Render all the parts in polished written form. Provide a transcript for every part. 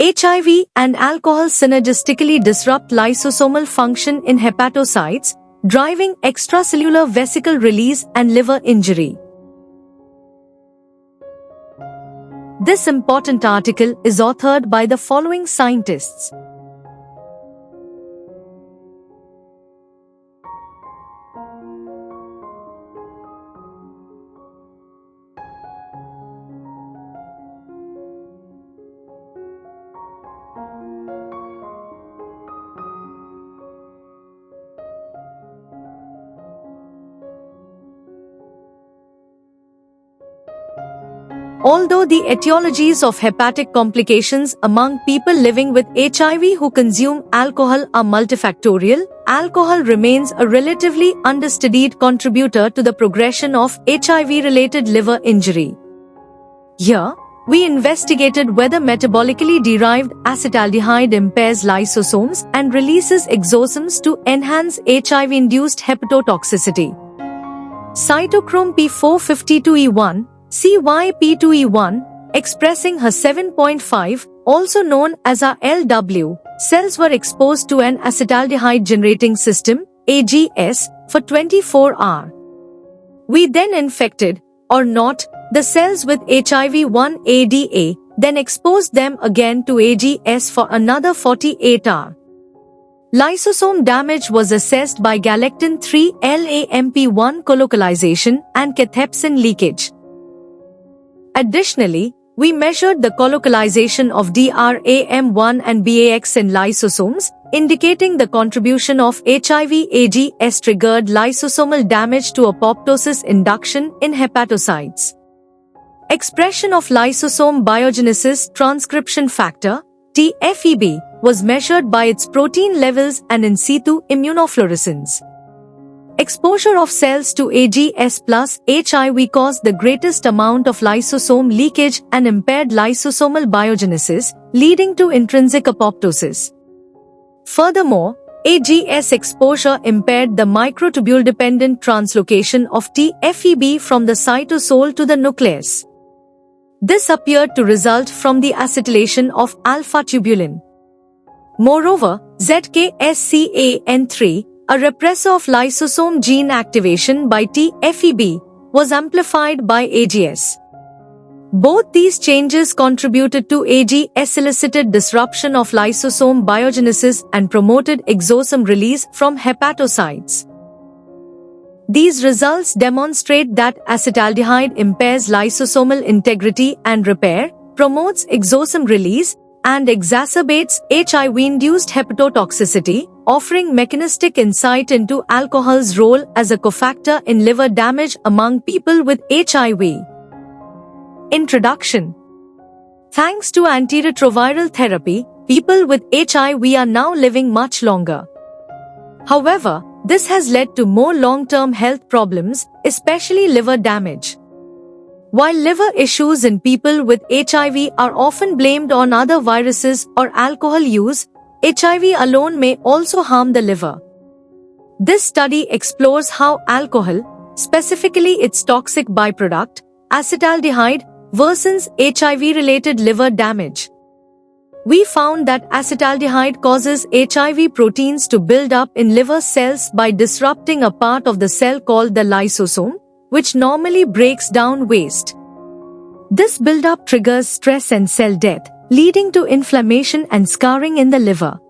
HIV and alcohol synergistically disrupt lysosomal function in hepatocytes, driving extracellular vesicle release and liver injury. This important article is authored by the following scientists: Although the etiologies of hepatic complications among people living with HIV who consume alcohol are multifactorial, alcohol remains a relatively understudied contributor to the progression of HIV-related liver injury. Here, we investigated whether metabolically derived acetaldehyde impairs lysosomes and releases exosomes to enhance HIV-induced hepatotoxicity. Cytochrome P452E1, CYP2E1, expressing HER7.5, also known as LW, cells were exposed to an acetaldehyde-generating system, AGS, for 24 hours. We then infected, or not, the cells with HIV-1 ADA, then exposed them again to AGS for another 48 hours. Lysosome damage was assessed by galectin-3 LAMP1 colocalization and cathepsin leakage. Additionally, we measured the colocalization of DRAM1 and BAX in lysosomes, indicating the contribution of HIV-AGS-triggered lysosomal damage to apoptosis induction in hepatocytes. Expression of lysosome biogenesis transcription factor, TFEB, was measured by its protein levels and in situ immunofluorescence. Exposure of cells to AGS plus HIV caused the greatest amount of lysosome leakage and impaired lysosomal biogenesis, leading to intrinsic apoptosis. Furthermore, AGS exposure impaired the microtubule-dependent translocation of TFEB from the cytosol to the nucleus. This appeared to result from the acetylation of alpha-tubulin. Moreover, ZKSCAN3, a repressor of lysosome gene activation by TFEB, was amplified by AGS. Both these changes contributed to AGS-elicited disruption of lysosome biogenesis and promoted exosome release from hepatocytes. These results demonstrate that acetaldehyde impairs lysosomal integrity and repair, promotes exosome release, and exacerbates HIV-induced hepatotoxicity, offering mechanistic insight into alcohol's role as a cofactor in liver damage among people with HIV. Introduction. Thanks to antiretroviral therapy, people with HIV are now living much longer. However, this has led to more long-term health problems, especially liver damage. While liver issues in people with HIV are often blamed on other viruses or alcohol use, HIV alone may also harm the liver. This study explores how alcohol, specifically its toxic byproduct, acetaldehyde, worsens HIV-related liver damage. We found that acetaldehyde causes HIV proteins to build up in liver cells by disrupting a part of the cell called the lysosome, which normally breaks down waste. This buildup triggers stress and cell death, leading to inflammation and scarring in the liver.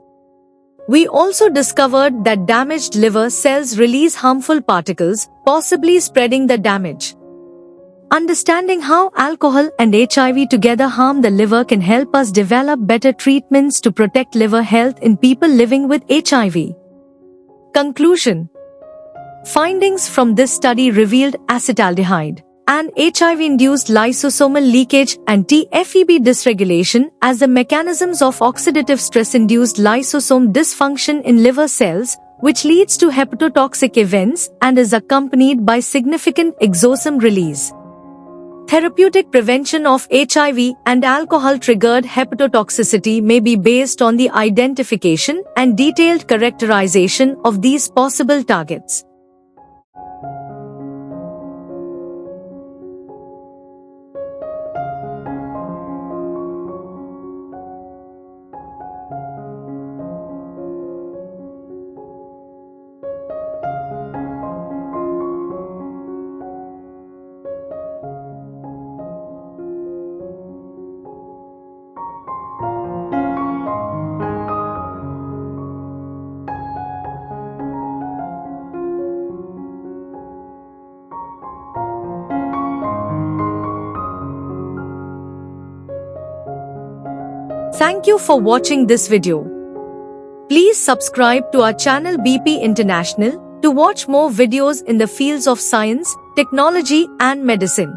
We also discovered that damaged liver cells release harmful particles, possibly spreading the damage. Understanding how alcohol and HIV together harm the liver can help us develop better treatments to protect liver health in people living with HIV. Conclusion. Findings from this study revealed acetaldehyde and HIV-induced lysosomal leakage and TFEB dysregulation as the mechanisms of oxidative stress-induced lysosome dysfunction in liver cells, which leads to hepatotoxic events and is accompanied by significant exosome release. Therapeutic prevention of HIV and alcohol-triggered hepatotoxicity may be based on the identification and detailed characterization of these possible targets. Thank you for watching this video. Please subscribe to our channel BP International to watch more videos in the fields of science, technology and medicine.